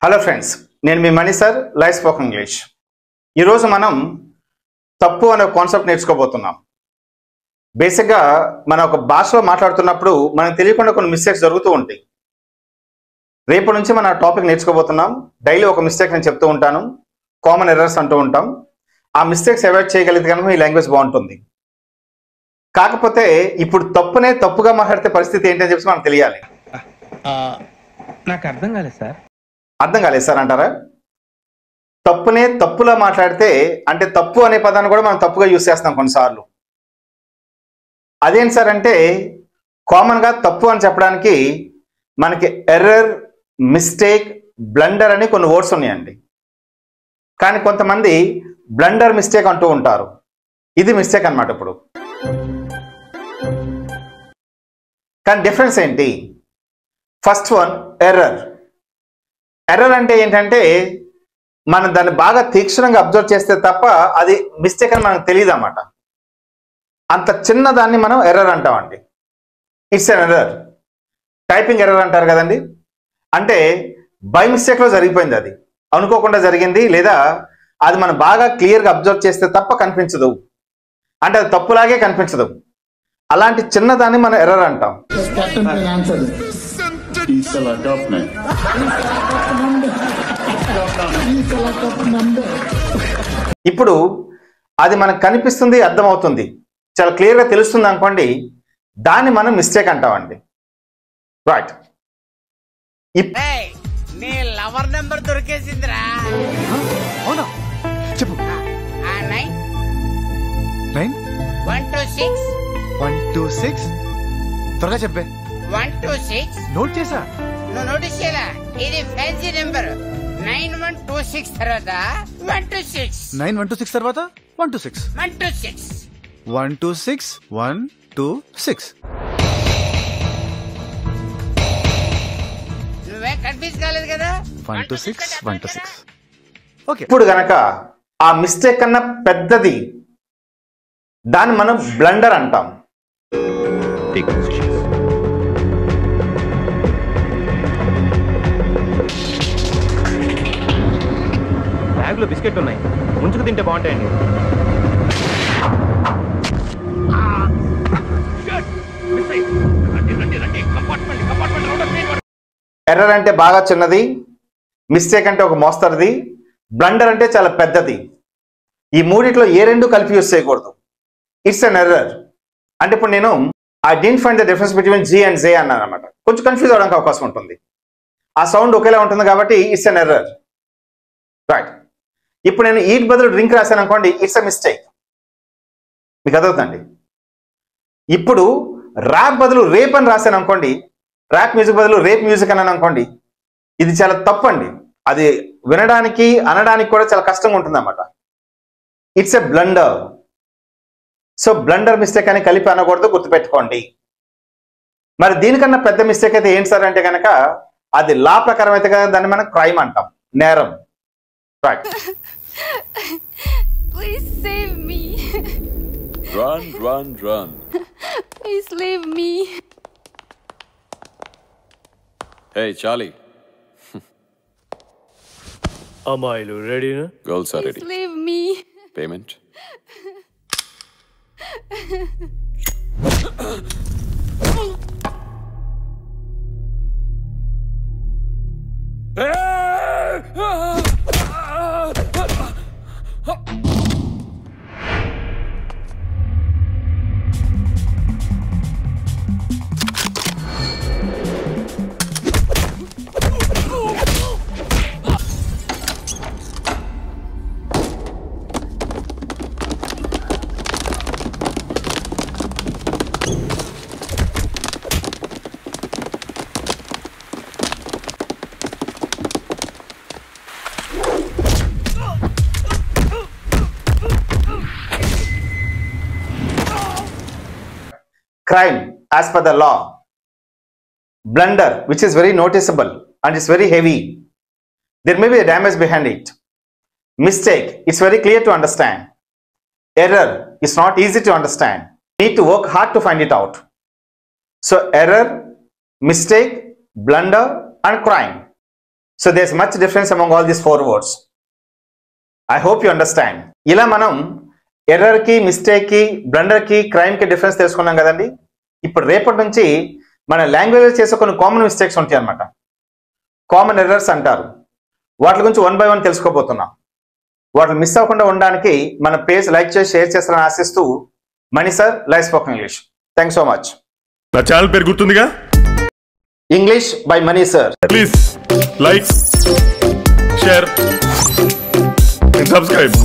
Hello friends, నేను మీ మణి sir, live spoken English. ఈరోజు మనం తప్పు అనే కాన్సెప్ట్ నేర్చుకోబోతున్నాం. బేసిక్గా మనం ఒక భాషలో మాట్లాడుతున్నప్పుడు మనకు తెలియకుండా కొన్ని మిస్టేక్స్ జరుగుతూ ఉంటాయి. రేపు నుంచి మనం ఆ టాపిక్ నేర్చుకోబోతున్నాం. డైలీ ఒక మిస్టేక్ నేను చెప్తూ ఉంటాను, కామన్ ఎర్రర్స్ అంటూ ఉంటాం. ఆ మిస్టేక్స్ అవాయిడ్ చేయగలిగితే కనుక ఈ లాంగ్వేజ్ బాగుంటుంది. కాకపోతే ఇప్పుడు తప్పునే తప్పుగా మాట్లాడితే పరిస్థితి ఏంటని చెప్పి మనకు తెలియాలి. నాకు అర్థం కాలేదు సార్. అర్థం కాలేదు సార్ అంటారా? తప్పునే తప్పులా మాట్లాడితే అంటే తప్పు అనే పదాన్ని కూడా మనం తప్పుగా యూజ్ చేస్తాం కొన్నిసార్లు. అదేంటి సార్ అంటే కామన్గా తప్పు అని చెప్పడానికి మనకి ఎర్రర్, మిస్టేక్, బ్లండర్ అని కొన్ని వర్డ్స్ ఉన్నాయండి. కానీ కొంతమంది బ్లండర్ మిస్టేక్ అంటూ ఉంటారు. ఇది మిస్టేక్ అన్నమాట. ఇప్పుడు కానీ డిఫరెన్స్ ఏంటి? First one error. ఎర్రర్ అంటే ఏంటంటే మనం దాన్ని బాగా తీక్షణంగా అబ్జర్వ్ చేస్తే తప్ప అది మిస్టేక్ అని మనకు తెలియదు అన్నమాట. అంత చిన్నదాన్ని మనం ఎర్రర్ అంటామండి. It's an error. Typing error అంటారు కదండి. అంటే బై మిస్టేక్లో జరిగిపోయింది, అది అనుకోకుండా జరిగింది, లేదా అది మనం బాగా క్లియర్గా అబ్జర్వ్ చేస్తే తప్ప కనిపించదు, అంటే అది తప్పులాగే కనిపించదు. అలాంటి చిన్నదాన్ని మనం ఎర్రర్ అంటాం. ఇప్పుడు అది మనకు కనిపిస్తుంది, అర్థమవుతుంది, చాలా క్లియర్గా తెలుస్తుంది అనుకోండి, దాన్ని మనం మిస్టేక్ అంటామండి. రైట్. నీ లవర్ నెంబర్ దొరికేసిందిరా. అవునా? చెప్పు. 126 126 త్వరగా చెప్పే. 126 నోట్ చేసా. నువ్వు నోటీస్ చేయలా? ఇది ఫ్యాన్సీ నెంబర్. 9126 తర్వాత 126, 9126 తర్వాత 126, 126. 126 126. నువ్వే కన్ఫ్యూజ్ కాలేదు కదా? 126 126. ఓకే. ఇప్పుడు గనక ఆ మిస్టేక్ కన్నా పెద్దది, దాన్ని మనం బ్లండర్ అంటాం. బ్యాగ్ లో బిస్కెట్ ఉన్నాయి, ముంచుకు తింటే బాగుంటాయండి. ఎర్రర్ అంటే బాగా చిన్నది, మిస్టేక్ అంటే ఒక మోస్తరుది, బ్లండర్ అంటే చాలా పెద్దది. ఈ మూడిట్లో ఏ రెండు కలిపి యూజ్ చేయకూడదు. It's an error. అంటే ఇప్పుడు నేను I didn't find the difference between G and J అన్నాను అనమాట. కొంచెం కన్ఫ్యూజ్ అవడానికి అవకాశం ఉంటుంది. ఆ సౌండ్ ఒకేలా ఉంటుంది కాబట్టి ఇట్స్ అన్ ఎర్రర్. రైట్. ఇప్పుడు నేను ఈట్ బదులు డ్రింక్ రాశాను అనుకోండి, ఇట్స్ అ మిస్టేక్. మీకు అర్థవుతుందండి. ఇప్పుడు ర్యాప్ బదులు రేప్ అని రాశాను అనుకోండి, ర్యాప్ మ్యూజిక్ బదులు రేప్ మ్యూజిక్ అన్నాను అనుకోండి, ఇది చాలా తప్పు అండి. అది వినడానికి అనడానికి కూడా చాలా కష్టంగా ఉంటుంది అన్నమాట. It's a blunder. So blunder mistake అని కలిపి అనకూడదు, గుర్తుపెట్టుకోండి. మరి దీనికన్నా పెద్ద మిస్టేక్ అయితే ఏంటి సార్ అంటే కనుక అది లా ప్రకారం అయితే కదా దాన్ని మనం క్రైమ్ అంటాం, నేరం. Right. Please save me. Run, run, run. Please leave me. Hey, Charlie. అమ్మాయిలు రెడీనా? Girls are Please ready. leave me. Payment. Crime as per the law. Blunder, which is very noticeable and is very heavy. There may be a damage behind it. Mistake, it's very clear to understand. Error is not easy to understand. Need to work hard to find it out. So error, mistake, blunder and crime. So there's much difference among all these 4 words. I hope you understand. ఇలా మనం error కి, mistake కి, blunder కి, crime కి difference తెలుసుకున్నాం కదండి. ఇప్పుడు రేపటి నుంచి మన లాంగ్వేజ్ చేసే కొన్ని కామన్ మిస్టేక్స్ ఉంటాయి అన్నమాట. కామన్ ఎర్రర్స్ అంటారు. వాటి గురించి 1 by 1 తెలుసుకోబోతున్నాం. వాటిని మిస్ అవ్వకుండా ఉండడానికి మన పేజ్ లైక్ చేసి షేర్ చేస్తారని ఆశిస్తూ Mani sir, live spoken English. Thanks so much. నా ఛానల్ పేరు గుర్తుందిగా, English by Mani sir. Please like, share and subscribe.